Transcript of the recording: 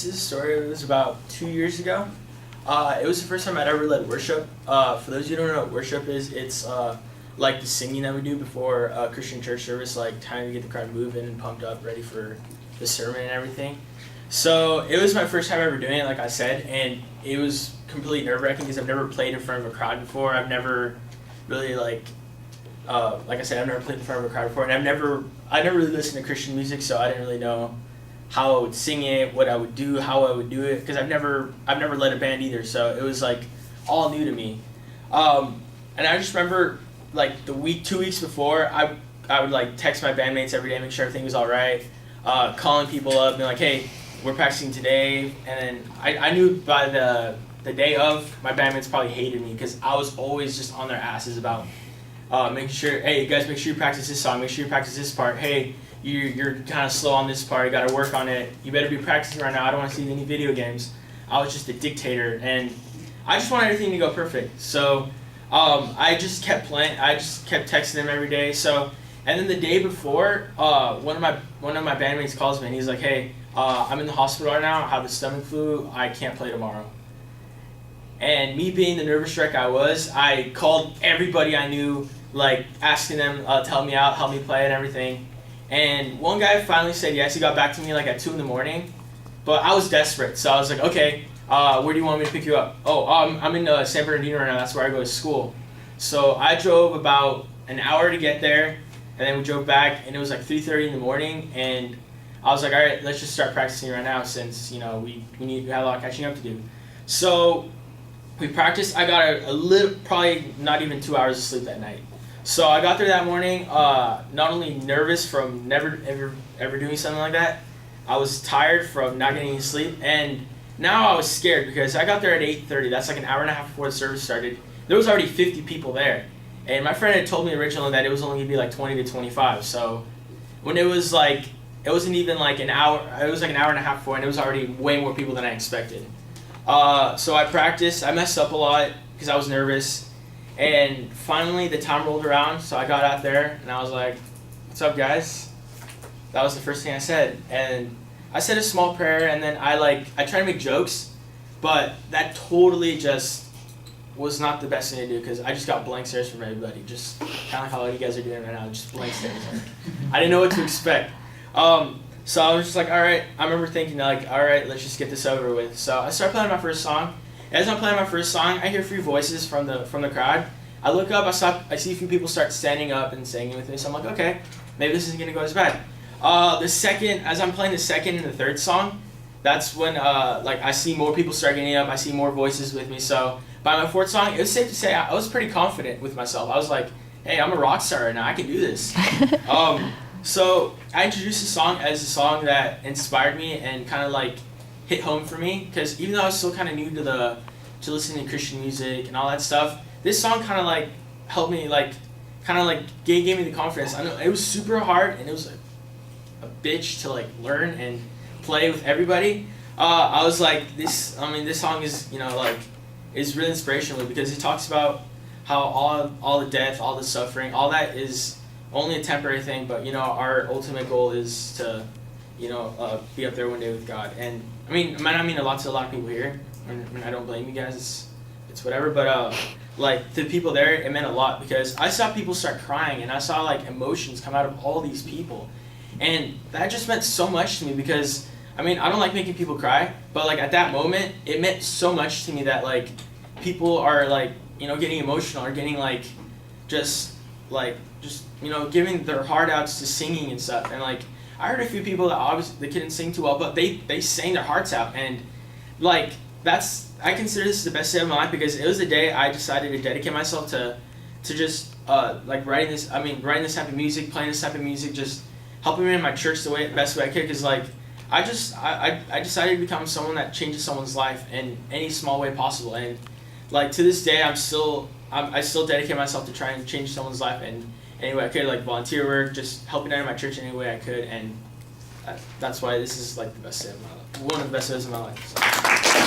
is a story. It was about 2 years ago. It was the first time I'd ever led worship. For those of you who don't know what worship is, it's like the singing that we do before Christian church service, like time to get the crowd moving and pumped up, ready for the sermon and everything. So it was my first time ever doing it, like I said, and it was completely nerve-wracking because I've never played in front of a crowd before. I've never really like I said, I've never played in front of a crowd before, and I never really listened to Christian music, so I didn't really know how I would sing it, what I would do, how I would do it, because I've never led a band either, so it was like all new to me. And I just remember like 2 weeks before, I would like text my bandmates every day, make sure everything was all right, calling people up, being like, hey, we're practicing today, and then I knew by the day of, my bandmates probably hated me because I was always just on their asses about making sure, hey, you guys, make sure you practice this song, make sure you practice this part, hey, you're kind of slow on this part, you got to work on it, you better be practicing right now, I don't want to see any video games. I was just a dictator, and I just wanted everything to go perfect. So I just kept playing, I just kept texting them every day. So, and then the day before, one of my bandmates calls me and he's like, hey, I'm in the hospital right now, I have the stomach flu, I can't play tomorrow. And me being the nervous wreck I called everybody I knew, like asking them, tell me out, help me play and everything. And one guy finally said yes. He got back to me like at 2 a.m. But I was desperate, so I was like, okay, where do you want me to pick you up? Oh, I'm in San Bernardino right now. That's where I go to school. So I drove about an hour to get there, and then we drove back, and it was like 3:30 in the morning. And I was like, all right, let's just start practicing right now, since we have a lot of catching up to do. So we practiced. I got a little, probably not even 2 hours of sleep that night. So I got there that morning, not only nervous from never ever doing something like that, I was tired from not getting any sleep, and now I was scared because I got there at 8:30. That's like an hour and a half before the service started. There was already 50 people there, and my friend had told me originally that it was only gonna be like 20 to 25. So when it was like, it wasn't even like an hour. It was like an hour and a half before, and it was already way more people than I expected. So I practiced. I messed up a lot because I was nervous. And finally, the time rolled around, so I got out there, and I was like, what's up, guys? That was the first thing I said. And I said a small prayer, and then I tried to make jokes, but that totally just was not the best thing to do, because I just got blank stares from everybody, just kind of like how you guys are doing right now, just blank stares. I didn't know what to expect. So I was just like, all right, I remember thinking, like, all right, let's just get this over with. So I started playing my first song. As I'm playing my first song, I hear 3 voices from the crowd. I look up, I see a few people start standing up and singing with me, so I'm like, okay, maybe this isn't going to go as bad. As I'm playing the second and the third song, that's when I see more people start getting up, I see more voices with me. So by my 4th song, it was safe to say I was pretty confident with myself. I was like, hey, I'm a rock star right now, I can do this. So I introduced the song as a song that inspired me and kind of like hit home for me, because even though I was still kind of new to listening to Christian music and all that stuff, this song kind of like helped me, like kind of like gave me the confidence. I know it was super hard, and it was a bitch to like learn and play with everybody. I was like, this song is is really inspirational, because it talks about how all the death, all the suffering, all that is only a temporary thing, but our ultimate goal is to be up there one day with God. And it might not mean a lot to a lot of people here. I don't blame you guys. It's whatever. But like to the people there, it meant a lot, because I saw people start crying, and I saw like emotions come out of all these people, and that just meant so much to me, because I don't like making people cry, but like at that moment, it meant so much to me that like people are like getting emotional, or getting like just giving their heart outs to singing and stuff. And like I heard a few people that obviously they couldn't sing too well, but they sang their hearts out, and like I consider this the best day of my life, because it was the day I decided to dedicate myself to just writing this type of music, playing this type of music, just helping me in my church the best way I could, because like I decided to become someone that changes someone's life in any small way possible. And like to this day, I still dedicate myself to trying to change someone's life in any way I could, like volunteer work, just helping out in my church in any way I could. And that's why this is like the best day of my life, one of the best days of my life. So.